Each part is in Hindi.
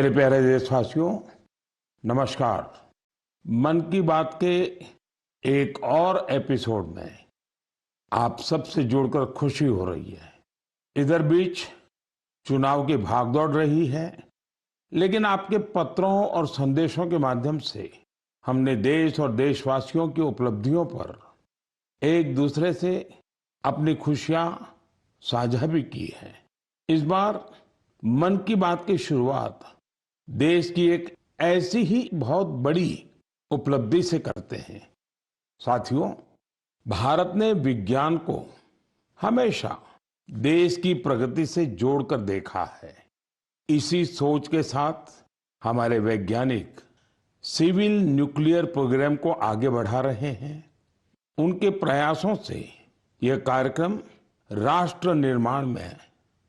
मेरे प्यारे देशवासियों, नमस्कार। मन की बात के एक और एपिसोड में आप सबसे जुड़कर खुशी हो रही है। इधर बीच चुनाव की भागदौड़ रही है, लेकिन आपके पत्रों और संदेशों के माध्यम से हमने देश और देशवासियों की उपलब्धियों पर एक दूसरे से अपनी खुशियां साझा भी की है। इस बार मन की बात की शुरुआत देश की एक ऐसी ही बहुत बड़ी उपलब्धि से करते हैं। साथियों, भारत ने विज्ञान को हमेशा देश की प्रगति से जोड़कर देखा है। इसी सोच के साथ हमारे वैज्ञानिक सिविल न्यूक्लियर प्रोग्राम को आगे बढ़ा रहे हैं। उनके प्रयासों से यह कार्यक्रम राष्ट्र निर्माण में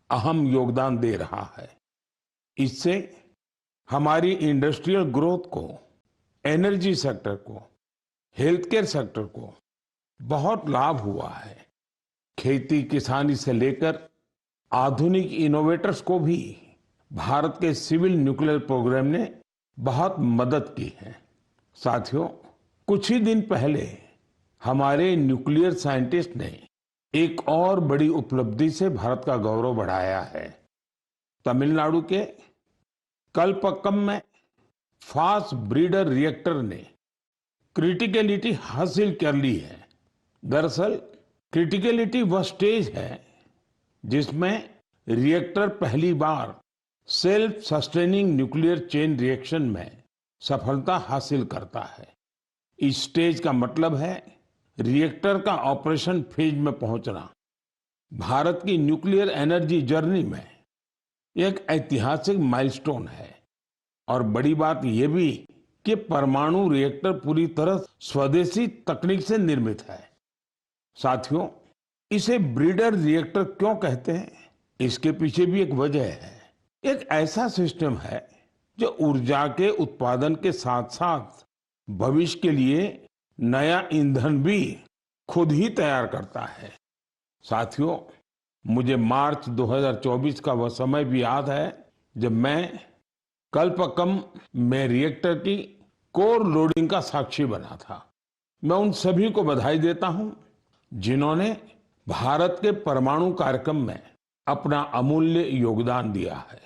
अहम योगदान दे रहा है। इससे हमारी इंडस्ट्रियल ग्रोथ को, एनर्जी सेक्टर को, हेल्थ केयर सेक्टर को बहुत लाभ हुआ है। खेती किसानी से लेकर आधुनिक इनोवेटर्स को भी भारत के सिविल न्यूक्लियर प्रोग्राम ने बहुत मदद की है। साथियों, कुछ ही दिन पहले हमारे न्यूक्लियर साइंटिस्ट ने एक और बड़ी उपलब्धि से भारत का गौरव बढ़ाया है। तमिलनाडु के कलपक्कम में फास्ट ब्रीडर रिएक्टर ने क्रिटिकलिटी हासिल कर ली है। दरअसल क्रिटिकलिटी वह स्टेज है जिसमें रिएक्टर पहली बार self sustaining nuclear chain reaction में सफलता हासिल करता है। इस स्टेज का मतलब है रिएक्टर का ऑपरेशन फेज में पहुंचना। भारत की न्यूक्लियर एनर्जी जर्नी में एक ऐतिहासिक माइलस्टोन है। और बड़ी बात यह भी कि परमाणु रिएक्टर पूरी तरह स्वदेशी तकनीक से निर्मित है। साथियों, इसे ब्रीडर रिएक्टर क्यों कहते हैं, इसके पीछे भी एक वजह है। एक ऐसा सिस्टम है जो ऊर्जा के उत्पादन के साथ साथ भविष्य के लिए नया ईंधन भी खुद ही तैयार करता है। साथियों, मुझे मार्च 2024 का वह समय भी याद है जब मैं कलपक्कम में रिएक्टर की कोर लोडिंग का साक्षी बना था। मैं उन सभी को बधाई देता हूं जिन्होंने भारत के परमाणु कार्यक्रम में अपना अमूल्य योगदान दिया है।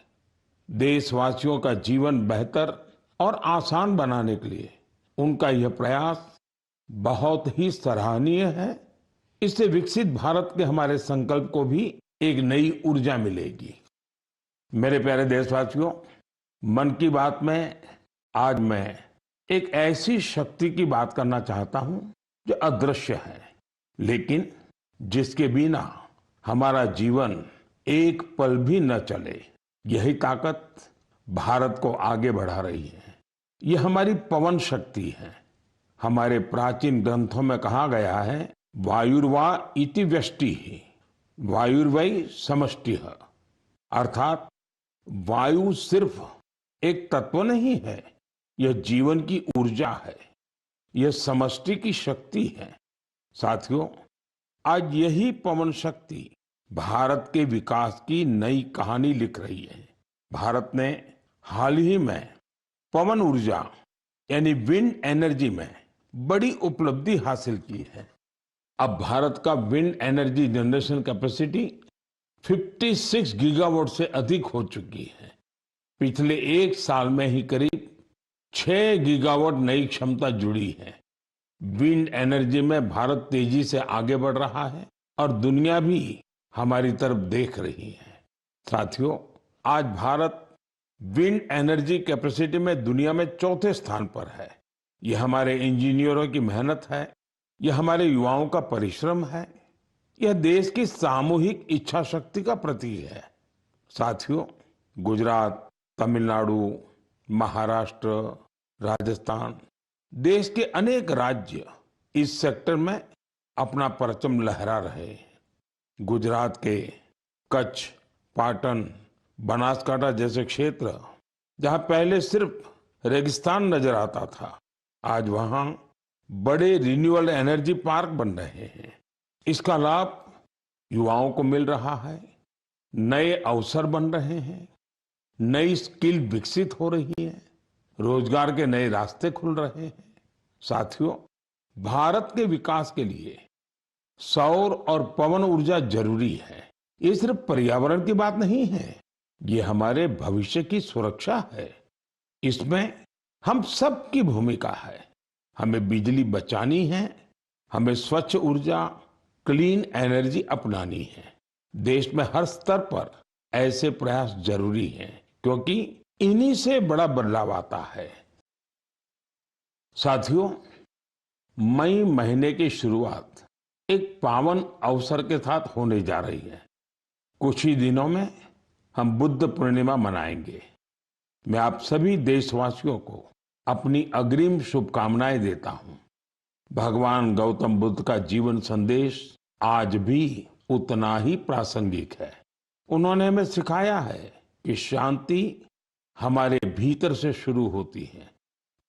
देशवासियों का जीवन बेहतर और आसान बनाने के लिए उनका यह प्रयास बहुत ही सराहनीय है। इससे विकसित भारत के हमारे संकल्प को भी एक नई ऊर्जा मिलेगी। मेरे प्यारे देशवासियों, मन की बात में आज मैं एक ऐसी शक्ति की बात करना चाहता हूं जो अदृश्य है, लेकिन जिसके बिना हमारा जीवन एक पल भी न चले। यही ताकत भारत को आगे बढ़ा रही है। यह हमारी पवन शक्ति है। हमारे प्राचीन ग्रंथों में कहा गया है, वायुर्वा इति व्यष्टि वायुर्वै समष्टिः, अर्थात वायु सिर्फ एक तत्व नहीं है, यह जीवन की ऊर्जा है, यह समष्टि की शक्ति है। साथियों, आज यही पवन शक्ति भारत के विकास की नई कहानी लिख रही है। भारत ने हाल ही में पवन ऊर्जा यानी विंड एनर्जी में बड़ी उपलब्धि हासिल की है। अब भारत का wind energy generation capacity 56 gigawatt से अधिक हो चुकी है। पिछले एक साल में ही करीब 6 गीगावाट नई क्षमता जुड़ी है। विंड एनर्जी में भारत तेजी से आगे बढ़ रहा है और दुनिया भी हमारी तरफ देख रही है। साथियों, आज भारत विंड एनर्जी कैपेसिटी में दुनिया में चौथे स्थान पर है। यह हमारे इंजीनियरों की मेहनत है, यह हमारे युवाओं का परिश्रम है, यह देश की सामूहिक इच्छा शक्ति का प्रतीक है। साथियों, गुजरात, तमिलनाडु, महाराष्ट्र, राजस्थान, देश के अनेक राज्य इस सेक्टर में अपना परचम लहरा रहे हैं। गुजरात के कच्छ, पाटन, बनासकांठा जैसे क्षेत्र जहां पहले सिर्फ रेगिस्तान नजर आता था, आज वहां बड़े रिन्यूएबल एनर्जी पार्क बन रहे हैं। इसका लाभ युवाओं को मिल रहा है, नए अवसर बन रहे हैं। नई स्किल विकसित हो रही है, रोजगार के नए रास्ते खुल रहे हैं। साथियों, भारत के विकास के लिए सौर और पवन ऊर्जा जरूरी है। ये सिर्फ पर्यावरण की बात नहीं है, ये हमारे भविष्य की सुरक्षा है। इसमें हम सबकी भूमिका है। हमें बिजली बचानी है, हमें स्वच्छ ऊर्जा, क्लीन एनर्जी अपनानी है। देश में हर स्तर पर ऐसे प्रयास जरूरी हैं, क्योंकि इन्हीं से बड़ा बदलाव आता है। साथियों, मई महीने की शुरुआत एक पावन अवसर के साथ होने जा रही है। कुछ ही दिनों में हम बुद्ध पूर्णिमा मनाएंगे। मैं आप सभी देशवासियों को अपनी अग्रिम शुभकामनाएं देता हूं। भगवान गौतम बुद्ध का जीवन संदेश आज भी उतना ही प्रासंगिक है। उन्होंने हमें सिखाया है कि शांति हमारे भीतर से शुरू होती है।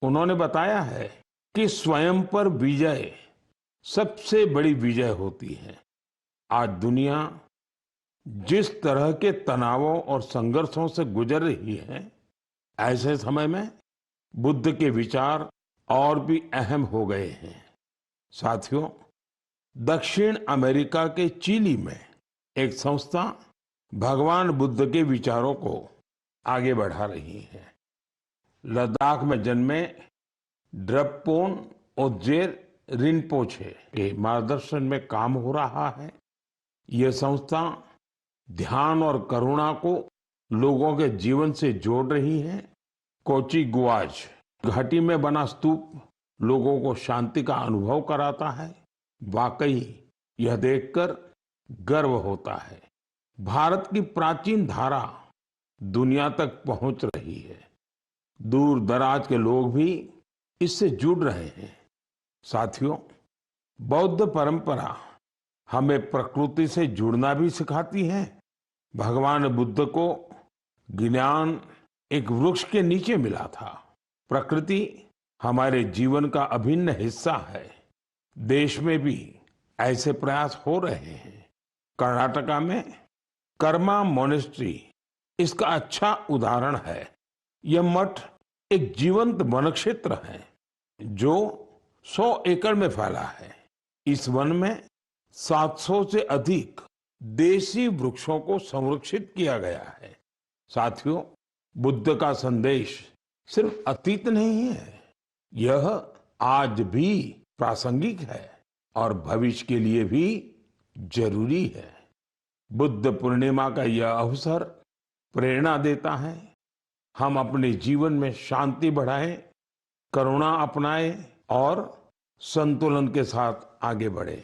उन्होंने बताया है कि स्वयं पर विजय सबसे बड़ी विजय होती है। आज दुनिया जिस तरह के तनावों और संघर्षों से गुजर रही है, ऐसे समय में बुद्ध के विचार और भी अहम हो गए हैं। साथियों, दक्षिण अमेरिका के चिली में एक संस्था भगवान बुद्ध के विचारों को आगे बढ़ा रही है। लद्दाख में जन्मे ड्रपपोन ओजेर रिनपोछे के मार्गदर्शन में काम हो रहा है। यह संस्था ध्यान और करुणा को लोगों के जीवन से जोड़ रही है। कोची गुआज घाटी में बना स्तूप लोगों को शांति का अनुभव कराता है। वाकई यह देखकर गर्व होता है। भारत की प्राचीन धारा दुनिया तक पहुंच रही है। दूर दराज के लोग भी इससे जुड़ रहे हैं। साथियों, बौद्ध परंपरा हमें प्रकृति से जुड़ना भी सिखाती है। भगवान बुद्ध को ज्ञान एक वृक्ष के नीचे मिला था। प्रकृति हमारे जीवन का अभिन्न हिस्सा है। देश में भी ऐसे प्रयास हो रहे हैं। कर्नाटका में कर्मा मोनेस्ट्री इसका अच्छा उदाहरण है। यह मठ एक जीवंत वन क्षेत्र है जो 100 एकड़ में फैला है। इस वन में 700 से अधिक देसी वृक्षों को संरक्षित किया गया है। साथियों, बुद्ध का संदेश सिर्फ अतीत नहीं है, यह आज भी प्रासंगिक है और भविष्य के लिए भी जरूरी है। बुद्ध पूर्णिमा का यह अवसर प्रेरणा देता है। हम अपने जीवन में शांति बढ़ाएं, करुणा अपनाएं और संतुलन के साथ आगे बढ़ें।